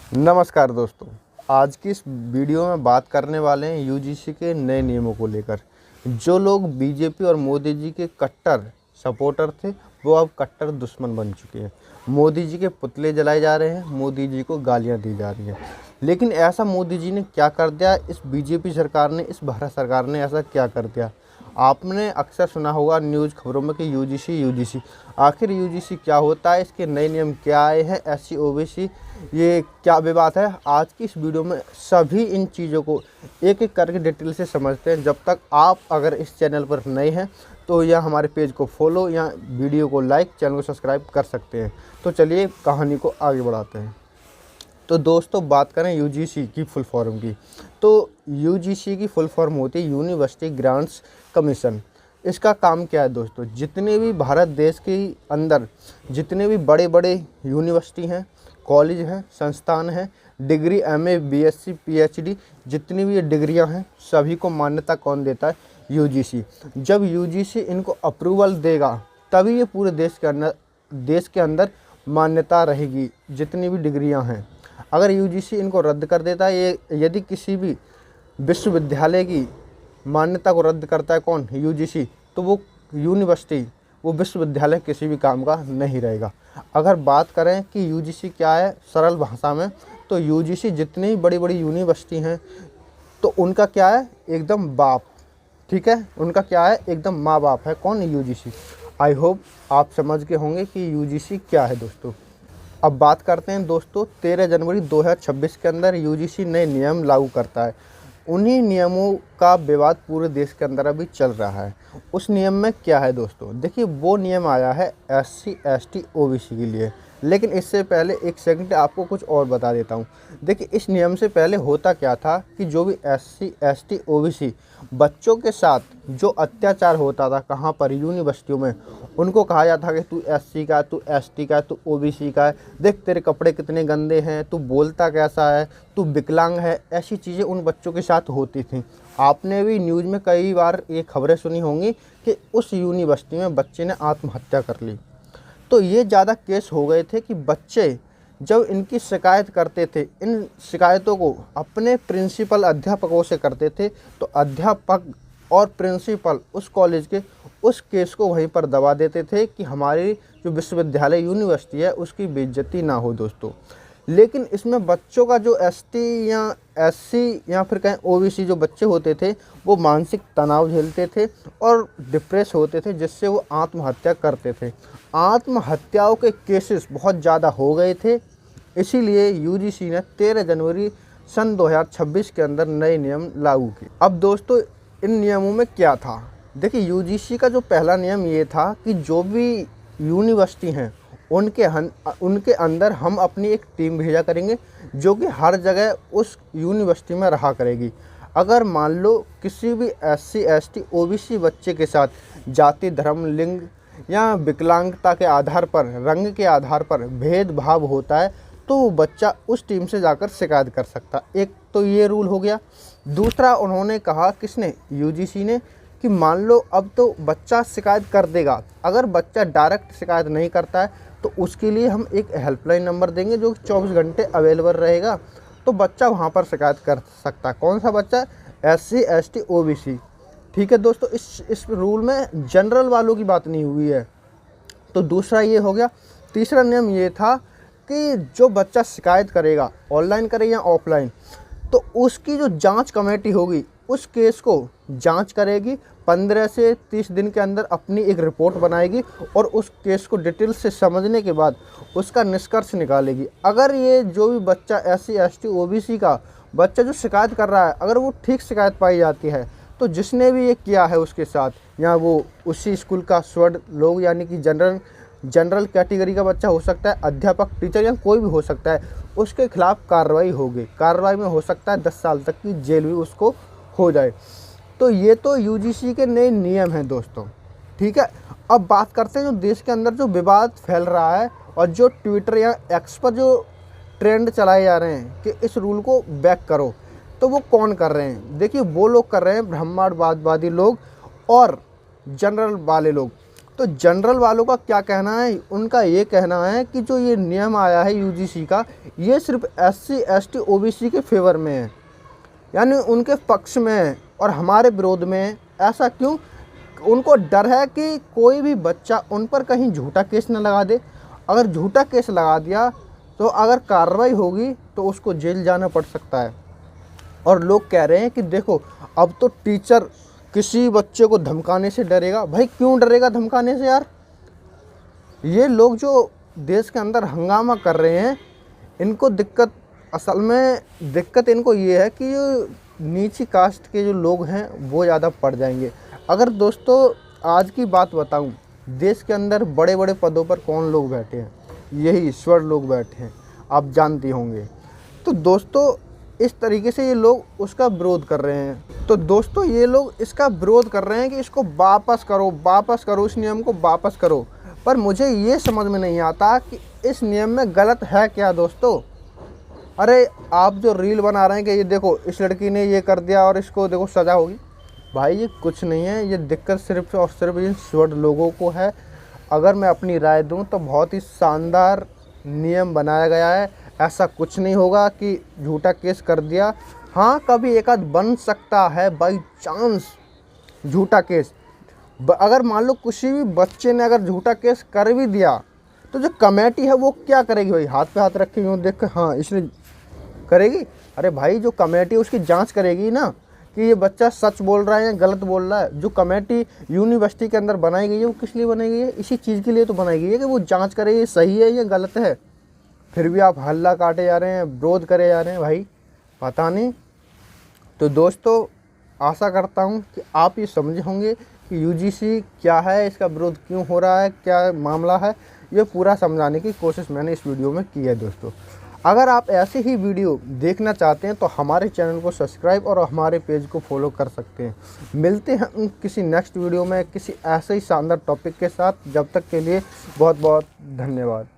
नमस्कार दोस्तों, आज की इस वीडियो में बात करने वाले हैं यूजीसी के नए नियमों को लेकर। जो लोग बीजेपी और मोदी जी के कट्टर सपोर्टर थे वो अब कट्टर दुश्मन बन चुके हैं। मोदी जी के पुतले जलाए जा रहे हैं, मोदी जी को गालियां दी जा रही हैं। लेकिन ऐसा मोदी जी ने क्या कर दिया, इस बीजेपी सरकार ने, इस भारत सरकार ने ऐसा क्या कर दिया? आपने अक्सर सुना होगा न्यूज़ खबरों में कि यूजीसी आखिर यूजीसी क्या होता है, इसके नए नियम क्या आए हैं, एससी ओबीसी ये क्या विवाद है। आज की इस वीडियो में सभी इन चीज़ों को एक एक करके डिटेल से समझते हैं। जब तक आप अगर इस चैनल पर नए हैं तो या हमारे पेज को फॉलो या वीडियो को लाइक, चैनल को सब्सक्राइब कर सकते हैं। तो चलिए कहानी को आगे बढ़ाते हैं। तो दोस्तों बात करें यूजीसी की फुल फॉर्म की, तो यूजीसी की फुल फॉर्म होती है यूनिवर्सिटी ग्रांट्स कमीशन। इसका काम क्या है दोस्तों, जितने भी भारत देश के अंदर जितने भी बड़े बड़े यूनिवर्सिटी हैं, कॉलेज हैं, संस्थान हैं, डिग्री एमए बीएससी पीएचडी जितनी भी ये डिग्रियां हैं सभी को मान्यता कौन देता है? यूजीसी। जब यूजीसी इनको अप्रूवल देगा तभी ये पूरे देश के अंदर मान्यता रहेगी जितनी भी डिग्रियां हैं। अगर यूजीसी इनको रद्द कर देता है, ये यदि किसी भी विश्वविद्यालय की मान्यता को रद्द करता है कौन? यूजीसी, तो वो यूनिवर्सिटी, वो विश्वविद्यालय किसी भी काम का नहीं रहेगा। अगर बात करें कि यूजीसी क्या है सरल भाषा में, तो यूजीसी जितनी बड़ी बड़ी यूनिवर्सिटी हैं तो उनका क्या है? एकदम बाप, ठीक है, उनका क्या है? एकदम माँ बाप है। कौन? यूजीसी। आई होप आप समझ गए होंगे कि यूजीसी क्या है दोस्तों। अब बात करते हैं दोस्तों, 13 जनवरी 2026 के अंदर यूजीसी नए नियम लागू करता है। उन्हीं नियमों का विवाद पूरे देश के अंदर अभी चल रहा है। उस नियम में क्या है दोस्तों? देखिए, वो नियम आया है एससी एसटी ओबीसी के लिए। लेकिन इससे पहले एक सेकंड आपको कुछ और बता देता हूँ। देखिए, इस नियम से पहले होता क्या था कि जो भी एससी एसटी ओबीसी बच्चों के साथ जो अत्याचार होता था, कहाँ पर? यूनिवर्सिटियों में। उनको कहा जाता था कि तू एससी का, तू एसटी का, तू ओबीसी का है, देख तेरे कपड़े कितने गंदे हैं, तू बोलता कैसा है, तू विकलांग है। ऐसी चीज़ें उन बच्चों के साथ होती थी। आपने भी न्यूज़ में कई बार ये खबरें सुनी होंगी कि उस यूनिवर्सिटी में बच्चे ने आत्महत्या कर ली। तो ये ज़्यादा केस हो गए थे कि बच्चे जब इनकी शिकायत करते थे, इन शिकायतों को अपने प्रिंसिपल अध्यापकों से करते थे, तो अध्यापक और प्रिंसिपल उस कॉलेज के उस केस को वहीं पर दबा देते थे कि हमारी जो विश्वविद्यालय यूनिवर्सिटी है उसकी बेइज्जती ना हो दोस्तों। लेकिन इसमें बच्चों का जो एसटी या एससी या फिर कहें ओबीसी जो बच्चे होते थे वो मानसिक तनाव झेलते थे और डिप्रेस होते थे, जिससे वो आत्महत्या करते थे। आत्महत्याओं के केसेस बहुत ज़्यादा हो गए थे, इसीलिए यूजीसी ने 13 जनवरी सन 2026 के अंदर नए नियम लागू किए। अब दोस्तों इन नियमों में क्या था? देखिए, यूजीसी का जो पहला नियम ये था कि जो भी यूनिवर्सिटी हैं उनके अंदर हम अपनी एक टीम भेजा करेंगे जो कि हर जगह उस यूनिवर्सिटी में रहा करेगी। अगर मान लो किसी भी एससी एसटी ओबीसी बच्चे के साथ जाति, धर्म, लिंग या विकलांगता के आधार पर, रंग के आधार पर भेदभाव होता है तो वो बच्चा उस टीम से जाकर शिकायत कर सकता। एक तो ये रूल हो गया। दूसरा उन्होंने कहा, किसने? यूजीसी ने, कि मान लो अब तो बच्चा शिकायत कर देगा। अगर बच्चा डायरेक्ट शिकायत नहीं करता है तो उसके लिए हम एक हेल्पलाइन नंबर देंगे जो 24 घंटे अवेलेबल रहेगा, तो बच्चा वहाँ पर शिकायत कर सकता है। कौन सा बच्चा? SC ST OBC. ठीक है दोस्तों, इस रूल में जनरल वालों की बात नहीं हुई है। तो दूसरा ये हो गया। तीसरा नियम ये था कि जो बच्चा शिकायत करेगा, ऑनलाइन करे या ऑफलाइन, तो उसकी जो जांच कमेटी होगी उस केस को जांच करेगी, 15 से 30 दिन के अंदर अपनी एक रिपोर्ट बनाएगी और उस केस को डिटेल से समझने के बाद उसका निष्कर्ष निकालेगी। अगर ये जो भी बच्चा एससी एसटी ओबीसी का बच्चा जो शिकायत कर रहा है, अगर वो ठीक शिकायत पाई जाती है तो जिसने भी ये किया है उसके साथ, या वो उसी स्कूल का स्वर्ण लोग यानी कि जनरल कैटेगरी का बच्चा हो सकता है, अध्यापक, टीचर या कोई भी हो सकता है, उसके खिलाफ कार्रवाई होगी। कार्रवाई में हो सकता है 10 साल तक की जेल भी उसको हो जाए। तो ये तो यूजीसी के नए नियम हैं दोस्तों, ठीक है। अब बात करते हैं जो देश के अंदर जो विवाद फैल रहा है और जो ट्विटर या एक्स पर जो ट्रेंड चलाए जा रहे हैं कि इस रूल को बैक करो, तो वो कौन कर रहे हैं? देखिए, वो लोग कर रहे हैं ब्रह्मांडवादी लोग और जनरल वाले लोग। तो जनरल वालों का क्या कहना है? उनका ये कहना है कि जो ये नियम आया है यूजीसी का, ये सिर्फ SC ST OBC के फेवर में है, यानी उनके पक्ष में है और हमारे विरोध में है। ऐसा क्यों? उनको डर है कि कोई भी बच्चा उन पर कहीं झूठा केस न लगा दे। अगर झूठा केस लगा दिया तो अगर कार्रवाई होगी तो उसको जेल जाना पड़ सकता है। और लोग कह रहे हैं कि देखो, अब तो टीचर किसी बच्चे को धमकाने से डरेगा। भाई क्यों डरेगा धमकाने से यार? ये लोग जो देश के अंदर हंगामा कर रहे हैं, इनको दिक्कत, असल में दिक्कत इनको ये है कि जो नीची कास्ट के जो लोग हैं वो ज़्यादा पड़ जाएंगे। अगर दोस्तों आज की बात बताऊं, देश के अंदर बड़े बड़े पदों पर कौन लोग बैठे हैं? यही ईश्वर लोग बैठे हैं, आप जानते होंगे। तो दोस्तों इस तरीके से ये लोग उसका विरोध कर रहे हैं। तो दोस्तों ये लोग इसका विरोध कर रहे हैं कि इसको वापस करो, इस नियम को वापस करो। पर मुझे ये समझ में नहीं आता कि इस नियम में गलत है क्या दोस्तों? अरे आप जो रील बना रहे हैं कि ये देखो इस लड़की ने ये कर दिया और इसको देखो सज़ा होगी, भाई ये कुछ नहीं है। ये दिक्कत सिर्फ और सिर्फ इन स्वर्ड लोगों को है। अगर मैं अपनी राय दूं तो बहुत ही शानदार नियम बनाया गया है। ऐसा कुछ नहीं होगा कि झूठा केस कर दिया, हाँ कभी एक आध बन सकता है बाई चांस झूठा केस। अगर मान लो किसी भी बच्चे ने अगर झूठा केस कर भी दिया तो जो कमेटी है वो क्या करेगी? भाई हाथ पे हाथ रखेगी और देख हाँ इसने करेगी? अरे भाई जो कमेटी उसकी जांच करेगी ना कि ये बच्चा सच बोल रहा है या गलत बोल रहा है। जो कमेटी यूनिवर्सिटी के अंदर बनाई गई है वो किस लिए बनाई गई है? इसी चीज़ के लिए तो बनाई गई है कि वो जांच करे ये सही है या गलत है। फिर भी आप हल्ला काटे जा रहे हैं, विरोध करे जा रहे हैं, भाई पता नहीं। तो दोस्तों आशा करता हूँ कि आप ये समझे होंगे कि यूजीसी क्या है, इसका विरोध क्यों हो रहा है, क्या मामला है। ये पूरा समझाने की कोशिश मैंने इस वीडियो में की है दोस्तों। अगर आप ऐसे ही वीडियो देखना चाहते हैं तो हमारे चैनल को सब्सक्राइब और हमारे पेज को फॉलो कर सकते हैं। मिलते हैं किसी नेक्स्ट वीडियो में किसी ऐसे ही शानदार टॉपिक के साथ। जब तक के लिए बहुत बहुत धन्यवाद।